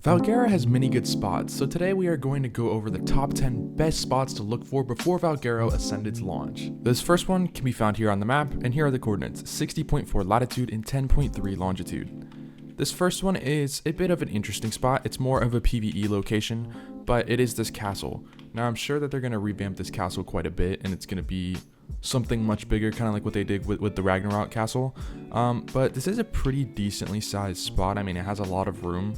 Valguero has many good spots, so today we are going to go over the top 10 best spots to look for before Valguero ascended its launch. This first one can be found here on the map, and here are the coordinates: 60.4 latitude and 10.3 longitude. This first one is a bit of an interesting spot. It's more of a PvE location, but it is this castle. Now I'm sure that they're going to revamp this castle quite a bit, and it's going to be something much bigger, kind of like what they did with the Ragnarok castle. But this is a pretty decently sized spot. I mean, it has a lot of room,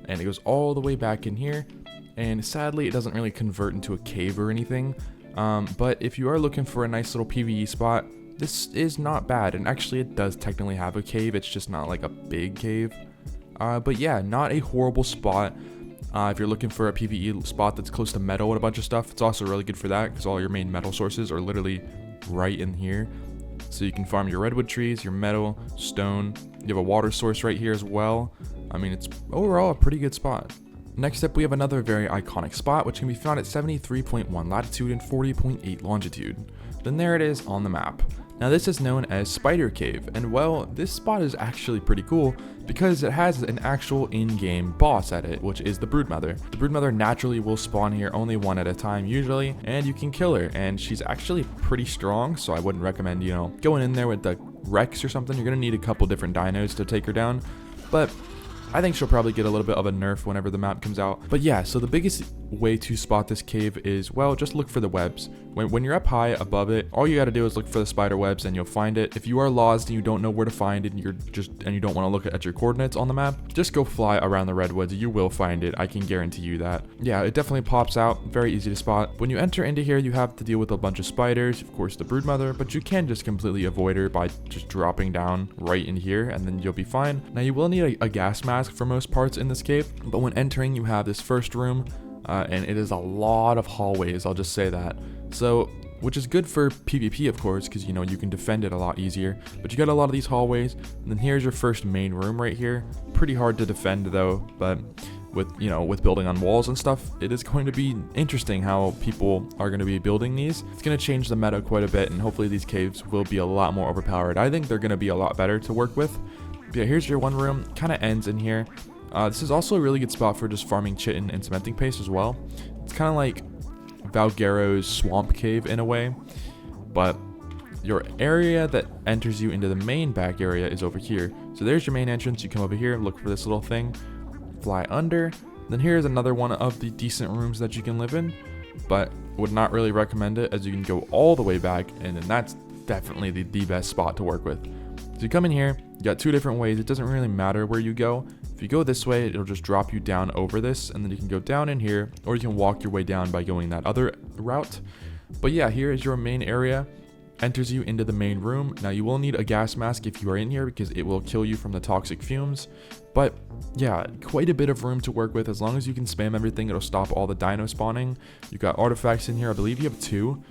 and it goes all the way back in here, and sadly it doesn't really convert into a cave or anything, but if you are looking for a nice little PvE spot, this is not bad. And actually it does technically have a cave, it's just not like a big cave, but yeah, not a horrible spot. If you're looking for a PvE spot that's close to metal and a bunch of stuff, it's also really good for that because all your main metal sources are literally right in here. So you can farm your redwood trees, your metal, stone. You have a water source right here as well. I mean, it's overall a pretty good spot. Next up, we have another very iconic spot, which can be found at 73.1 latitude and 40.8 longitude. Then there it is on the map. Now this is known as Spider Cave, and well, this spot is actually pretty cool because it has an actual in-game boss at it, which is the Broodmother. The Broodmother naturally will spawn here only one at a time usually, and you can kill her, and she's actually pretty strong, so I wouldn't recommend, going in there with the Rex or something. You're gonna need a couple different dinos to take her down, but I think she'll probably get a little bit of a nerf whenever the map comes out. But yeah, so the biggest way to spot this cave is, well, just look for the webs. When you're up high above it, all you gotta do is look for the spider webs and you'll find it. If you are lost and you don't know where to find it and you don't want to look at your coordinates on the map, just go fly around the redwoods. You will find it, I can guarantee you that. Yeah, it definitely pops out, very easy to spot. When you enter into here, you have to deal with a bunch of spiders, of course the Broodmother, but you can just completely avoid her by just dropping down right in here and then you'll be fine. Now you will need a gas mask for most parts in this cave, but when entering you have this first room, and it is a lot of hallways, I'll just say that. So, which is good for PvP of course, because you can defend it a lot easier, but you got a lot of these hallways. And then here's your first main room right here. Pretty hard to defend though, but with building on walls and stuff, it is going to be interesting how people are going to be building these. It's going to change the meta quite a bit, and hopefully these caves will be a lot more overpowered. I think they're going to be a lot better to work with. But yeah, here's your one room, kind of ends in here. This is also a really good spot for just farming chitin and cementing paste as well. It's kind of like Valguero's swamp cave in a way, but your area that enters you into the main back area is over here. So there's your main entrance. You come over here, look for this little thing, fly under. Then here's another one of the decent rooms that you can live in, but would not really recommend it as you can go all the way back, and then that's definitely the best spot to work with. So you come in here, you got two different ways. It doesn't really matter where you go. If you go this way, it'll just drop you down over this, and then you can go down in here, or you can walk your way down by going that other route. But yeah, here is your main area, enters you into the main room. Now you will need a gas mask if you are in here because it will kill you from the toxic fumes. But yeah, quite a bit of room to work with. As long as you can spam everything, it'll stop all the dino spawning. You got artifacts in here, I believe you have 2.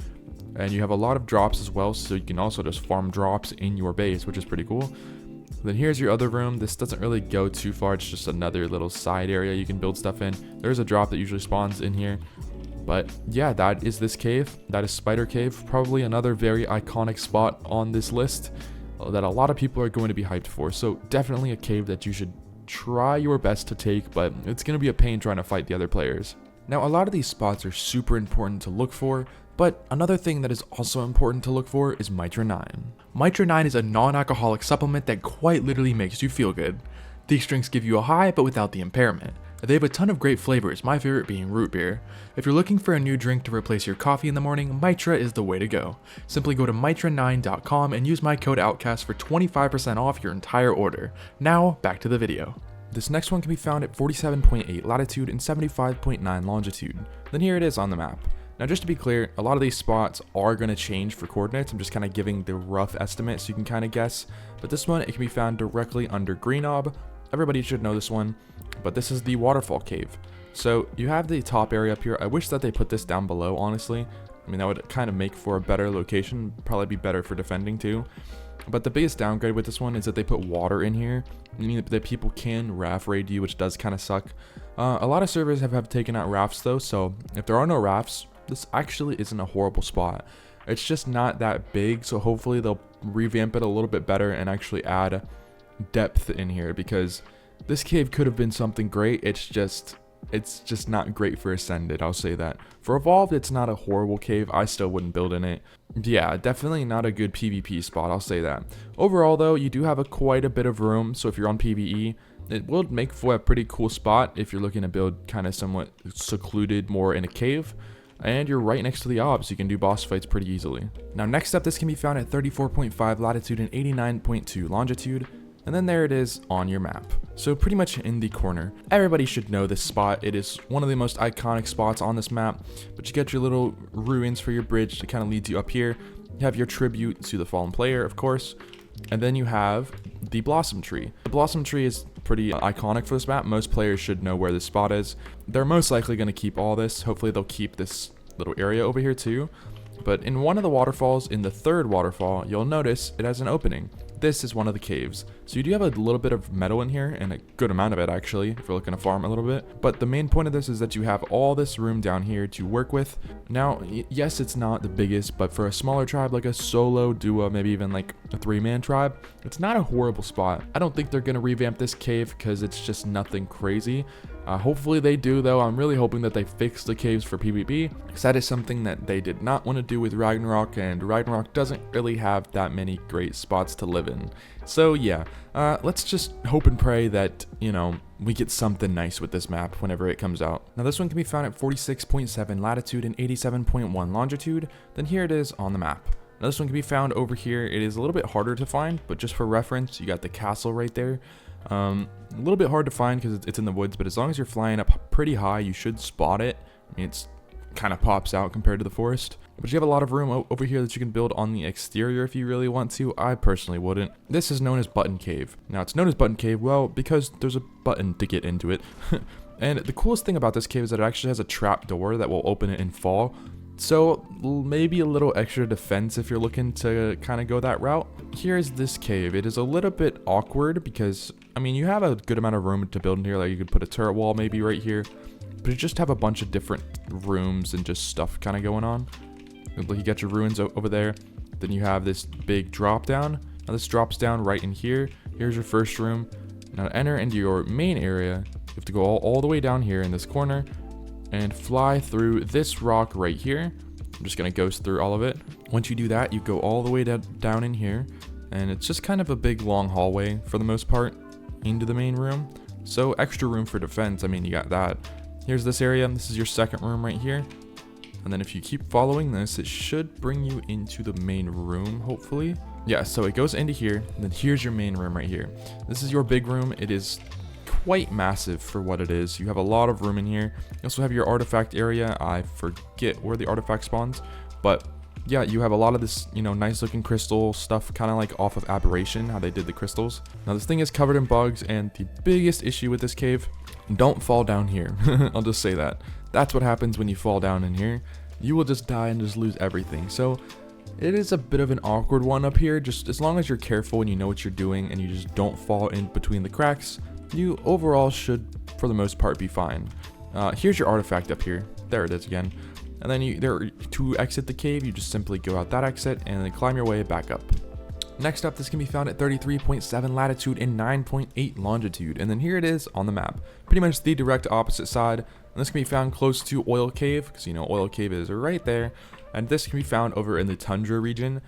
And you have a lot of drops as well, so you can also just farm drops in your base, which is pretty cool. Then here's your other room. This doesn't really go too far, it's just another little side area you can build stuff in. There's a drop that usually spawns in here. But yeah, that is this cave. That is Spider Cave, probably another very iconic spot on this list that a lot of people are going to be hyped for. So definitely a cave that you should try your best to take, but it's going to be a pain trying to fight the other players. Now a lot of these spots are super important to look for, but another thing that is also important to look for is Mitra 9. Mitra 9 is a non-alcoholic supplement that quite literally makes you feel good. These drinks give you a high but without the impairment. They have a ton of great flavors, my favorite being root beer. If you're looking for a new drink to replace your coffee in the morning, Mitra is the way to go. Simply go to mitra9.com and use my code OUTCAST for 25% off your entire order. Now, back to the video. This next one can be found at 47.8 latitude and 75.9 longitude. Then here it is on the map. Now just to be clear, a lot of these spots are going to change for coordinates. I'm just kind of giving the rough estimate so you can kind of guess. But this one, it can be found directly under Greenob. Everybody should know this one, but this is the Waterfall Cave. So you have the top area up here. I wish that they put this down below, honestly. I mean, that would kind of make for a better location, probably be better for defending too. But the biggest downgrade with this one is that they put water in here, meaning that people can raft raid you, which does kind of suck. A lot of servers have taken out rafts though, so if there are no rafts, this actually isn't a horrible spot. It's just not that big, so hopefully they'll revamp it a little bit better and actually add depth in here, because This cave could have been something great. It's just not great for Ascended, I'll say that. For Evolved, it's not a horrible cave. I still wouldn't build in it. Yeah, definitely not a good PvP spot, I'll say that. Overall though, you do have quite a bit of room, so if you're on PvE, it will make for a pretty cool spot if you're looking to build kind of somewhat secluded more in a cave. And you're right next to the obs, so you can do boss fights pretty easily. Now next up, this can be found at 34.5 latitude and 89.2 longitude. And then there it is on your map. So pretty much in the corner. Everybody should know this spot. It is one of the most iconic spots on this map. But you get your little ruins for your bridge to kind of lead you up here. You have your tribute to the fallen player, of course. And then you have the Blossom Tree. The Blossom Tree is pretty iconic for this map. Most players should know where this spot is. They're most likely going to keep all this. Hopefully they'll keep this little area over here too. But in one of the waterfalls, in the third waterfall, you'll notice it has an opening. This is one of the caves. So you do have a little bit of metal in here, and a good amount of it actually, if you're looking to farm a little bit. But the main point of this is that you have all this room down here to work with. Now, yes, it's not the biggest, but for a smaller tribe like a solo, duo, maybe even like a 3-man tribe, it's not a horrible spot. I don't think they're going to revamp this cave because it's just nothing crazy. Hopefully they do though. I'm really hoping that they fix the caves for PvP, because that is something that they did not want to do with Ragnarok, and Ragnarok doesn't really have that many great spots to live in. So yeah, let's just hope and pray that, you know, we get something nice with this map whenever it comes out. Now this one can be found at 46.7 latitude and 87.1 longitude. Then here it is on the map. Now this one can be found over here. It is a little bit harder to find, but just for reference, you got the castle right there. A little bit hard to find because it's in the woods, but as long as you're flying up pretty high, you should spot it. I mean, it's kind of pops out compared to the forest. But you have a lot of room over here that you can build on the exterior if you really want to. I personally wouldn't. This is known as Button Cave. Now, it's known as Button Cave, well, because there's a button to get into it. And the coolest thing about this cave is that it actually has a trap door that will open it and fall. So maybe a little extra defense if you're looking to kind of go that route. Here's this cave. It is a little bit awkward because, I mean, you have a good amount of room to build in here. Like you could put a turret wall maybe right here, but you just have a bunch of different rooms and just stuff kind of going on. Like you got your ruins over there. Then you have this big drop down. Now this drops down right in here. Here's your first room. Now to enter into your main area, you have to go all the way down here in this corner and fly through this rock right here. I'm just gonna ghost through all of it. Once you do that, you go all the way down in here, and it's just kind of a big long hallway for the most part into the main room. So extra room for defense, I mean, you got that. Here's this area. This is your second room right here. And then if you keep following this, it should bring you into the main room, hopefully. Yeah, so it goes into here, and then here's your main room right here. This is your big room. It is quite massive for what it is. You have a lot of room in here. You also have your artifact area. I forget where the artifact spawns, but yeah, you have a lot of this, you know, nice looking crystal stuff, kind of like off of Aberration, how they did the crystals. Now this thing is covered in bugs, and the biggest issue with this cave, don't fall down here. I'll just say that. That's what happens when you fall down in here. You will just die and just lose everything. So it is a bit of an awkward one up here. Just as long as you're careful and you know what you're doing and you just don't fall in between the cracks, you overall should, for the most part, be fine. Here's your artifact up here. There it is again. And then to exit the cave, you just simply go out that exit and then climb your way back up. Next up, this can be found at 33.7 latitude and 9.8 longitude. And then here it is on the map. Pretty much the direct opposite side. And this can be found close to Oil Cave, because you know Oil Cave is right there. And this can be found over in the Tundra region.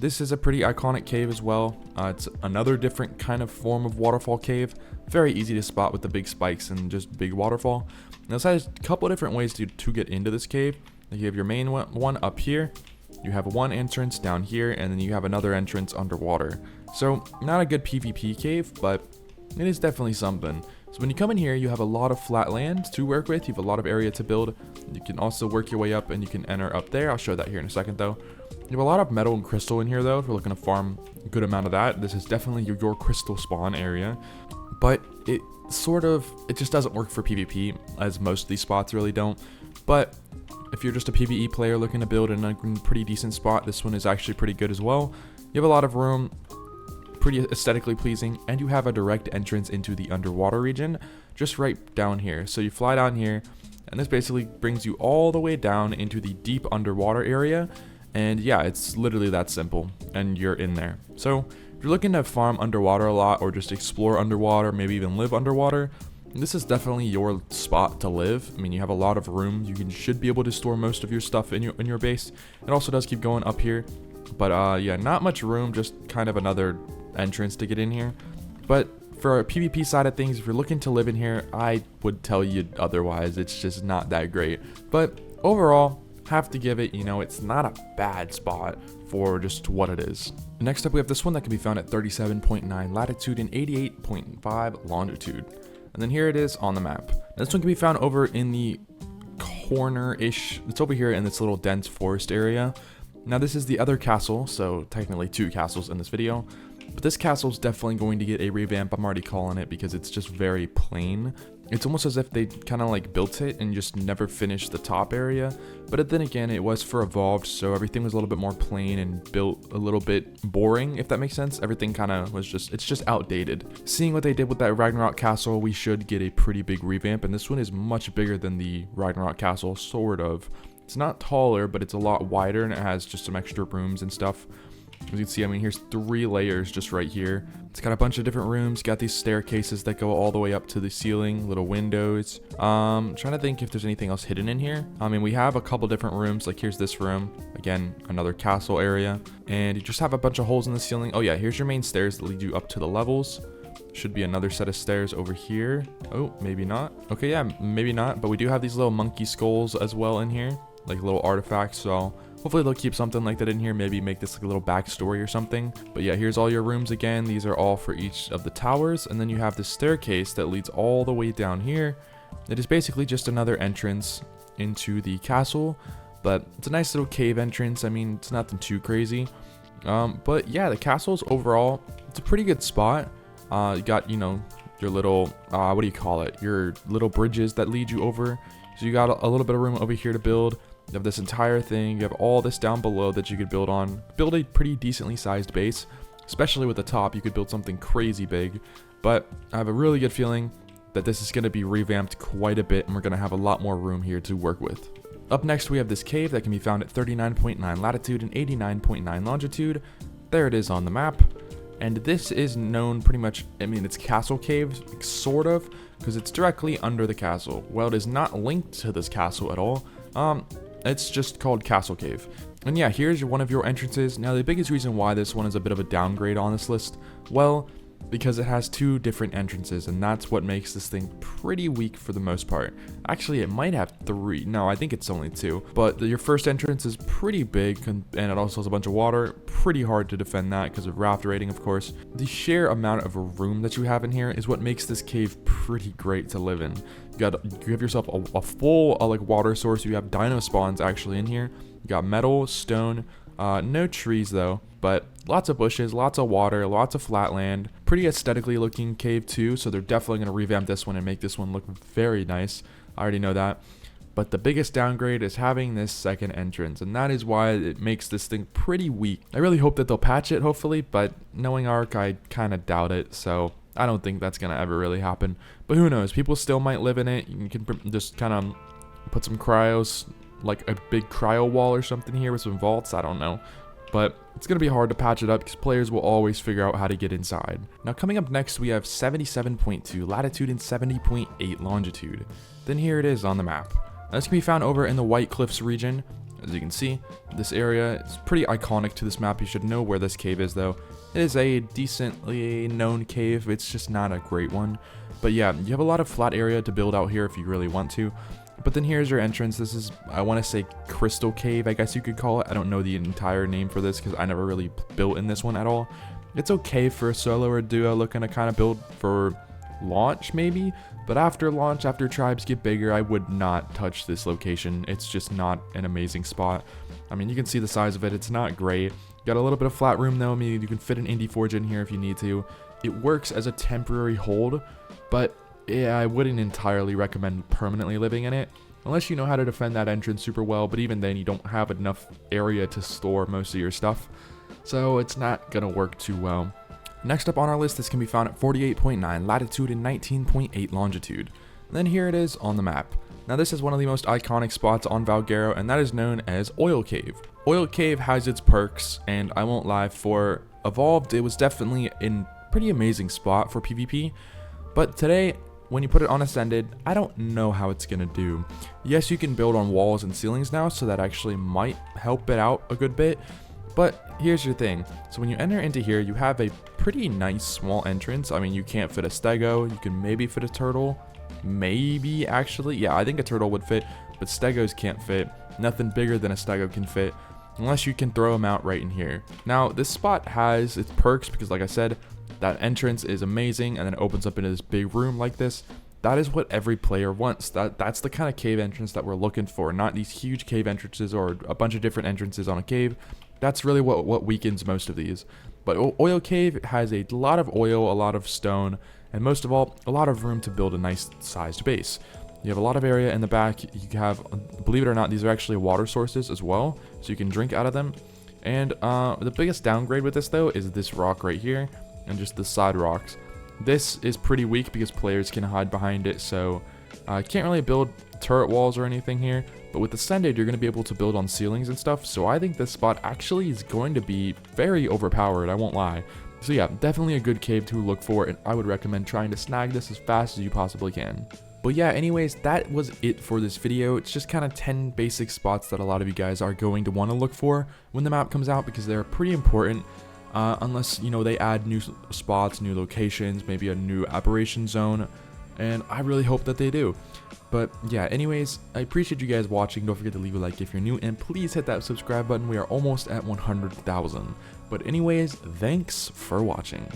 This is a pretty iconic cave as well. It's another different kind of form of waterfall cave. Very easy to spot with the big spikes and just big waterfall. Now this has a couple of different ways to get into this cave. You have your main one up here. You have one entrance down here, and then you have another entrance underwater. So not a good PvP cave, but it is definitely something. So when you come in here, you have a lot of flat land to work with. You have a lot of area to build. You can also work your way up, and you can enter up there. I'll show that here in a second though. You have a lot of metal and crystal in here though. If you're looking to farm a good amount of that, this is definitely your crystal spawn area. But it just doesn't work for PvP, as most of these spots really don't. But if you're just a PvE player looking to build in a pretty decent spot, this one is actually pretty good as well. You have a lot of room, pretty aesthetically pleasing, and you have a direct entrance into the underwater region just right down here. So you fly down here, and this basically brings you all the way down into the deep underwater area. And yeah, it's literally that simple, and you're in there. So If you're looking to farm underwater a lot or just explore underwater, maybe even live underwater, this is definitely your spot to live. I mean, you have a lot of room. You should be able to store most of your stuff in your base. It also does keep going up here. But yeah, not much room, just kind of another entrance to get in here. But for a PvP side of things, if you're looking to live in here, I would tell you otherwise. It's just not that great. But overall, have to give it, it's not a bad spot for just what it is. Next up, we have this one that can be found at 37.9 latitude and 88.5 longitude. And then here it is on the map. Now, this one can be found over in the corner-ish. It's over here in this little dense forest area. Now, this is the other castle, so technically 2 castles in this video. But this castle is definitely going to get a revamp. I'm already calling it because it's just very plain. It's almost as if they kind of like built it and just never finished the top area. But then again, it was for Evolved, so everything was a little bit more plain and built a little bit boring, if that makes sense. Everything kind of was it's just outdated. Seeing what they did with that Ragnarok castle, we should get a pretty big revamp. And this one is much bigger than the Ragnarok castle, sort of. It's not taller, but it's a lot wider and it has just some extra rooms and stuff. As you can see, I mean, here's 3 layers just right here. It's got a bunch of different rooms, got these staircases that go all the way up to the ceiling, little windows. Trying to think if there's anything else hidden in here. I mean, we have a couple different rooms, like here's this room, again, another castle area. And you just have a bunch of holes in the ceiling. Oh yeah, here's your main stairs that lead you up to the levels. Should be another set of stairs over here. Oh, maybe not. Okay, yeah, maybe not, but we do have these little monkey skulls as well in here, like little artifacts, so hopefully they'll keep something like that in here, maybe make this like a little backstory or something. But yeah, here's all your rooms again. These are all for each of the towers. And then you have this staircase that leads all the way down here. It is basically just another entrance into the castle, but it's a nice little cave entrance. I mean, it's nothing too crazy. But yeah, the castle's overall, it's a pretty good spot. You got, your little, what do you call it? Your little bridges that lead you over. So you got a little bit of room over here to build. You have this entire thing, you have all this down below that you could build on. Build a pretty decently sized base, especially with the top. You could build something crazy big, but I have a really good feeling that this is going to be revamped quite a bit and we're going to have a lot more room here to work with. Up next, we have this cave that can be found at 39.9 latitude and 89.9 longitude. There it is on the map. And this is known pretty much, I mean, it's Castle Cave, sort of, because it's directly under the castle. Well, it is not linked to this castle at all. It's just called Castle Cave. And yeah, here's one of your entrances. Now, the biggest reason why this one is a bit of a downgrade on this list, well, because it has 2 different entrances, and that's what makes this thing pretty weak for the most part. Actually, it might have 3. No, I think it's only 2. But your first entrance is pretty big, and it also has a bunch of water. Pretty hard to defend that because of raft rating, of course. The sheer amount of room that you have in here is what makes this cave pretty great to live in. You have yourself a full like water source. You have dino spawns actually in here. You got metal, stone, no trees though, but lots of bushes, lots of water, lots of flat land. Pretty aesthetically looking cave too, so they're definitely going to revamp this one and make this one look very nice. I already know that. But the biggest downgrade is having this second entrance, and that is why it makes this thing pretty weak. I really hope that they'll patch it, hopefully, but knowing ARK, I kind of doubt it, so I don't think that's going to ever really happen. But who knows, people still might live in it. You can just kind of put some cryos, like a big cryo wall or something here with some vaults, I don't know. But it's going to be hard to patch it up because players will always figure out how to get inside. Now coming up next, we have 77.2 latitude and 70.8 longitude. Then here it is on the map. Now, this can be found over in the White Cliffs region. As you can see, this area is pretty iconic to this map. You should know where this cave is though. It is a decently known cave. It's just not a great one. But yeah, you have a lot of flat area to build out here if you really want to. But then here's your entrance. This is, I want to say, Crystal Cave, I guess you could call it. I don't know the entire name for this because I never really built in this one at all. It's okay for a solo or duo looking to kind of build for launch maybe. But after launch, after tribes get bigger, I would not touch this location. It's just not an amazing spot. I mean, you can see the size of it. It's not great. Got a little bit of flat room though. I mean, you can fit an Indie Forge in here if you need to. It works as a temporary hold, but yeah, I wouldn't entirely recommend permanently living in it unless you know how to defend that entrance super well, but even then you don't have enough area to store most of your stuff, so it's not gonna work too well. Next up on our list, this can be found at 48.9 latitude and 19.8 longitude. And then here it is on the map. Now this is one of the most iconic spots on Valguero, and that is known as Oil Cave. Oil Cave has its perks, and I won't lie, for evolved, it was definitely a pretty amazing spot for PvP, but today, when you put it on Ascended, I don't know how it's gonna do. Yes, you can build on walls and ceilings now, so that actually might help it out a good bit, but here's your thing. So when you enter into here, you have a pretty nice small entrance. I mean, you can't fit a stego, you can maybe fit a turtle, maybe actually, yeah, I think a turtle would fit, but stegos can't fit. Nothing bigger than a stego can fit, unless you can throw them out right in here. Now, this spot has its perks because, like I said, that entrance is amazing, and then it opens up into this big room like this. That is what every player wants. That's the kind of cave entrance that we're looking for, not these huge cave entrances or a bunch of different entrances on a cave. That's really what weakens most of these. But Oil Cave has a lot of oil, a lot of stone, and most of all, a lot of room to build a nice sized base. You have a lot of area in the back. You have, believe it or not, these are actually water sources as well, so you can drink out of them. And the biggest downgrade with this though is this rock right here, and just the side rocks. This is pretty weak because players can hide behind it, so can't really build turret walls or anything here. But with Ascended, you're going to be able to build on ceilings and stuff, so I think this spot actually is going to be very overpowered, I won't lie. So yeah, definitely a good cave to look for, and I would recommend trying to snag this as fast as you possibly can. But yeah, anyways, that was it for this video. It's just kind of 10 basic spots that a lot of you guys are going to want to look for when the map comes out, because they're pretty important. Unless, you know, they add new spots, new locations, maybe a new aberration zone, and I really hope that they do. But yeah, anyways, I appreciate you guys watching. Don't forget to leave a like if you're new, and please hit that subscribe button. We are almost at 100,000. But anyways, thanks for watching.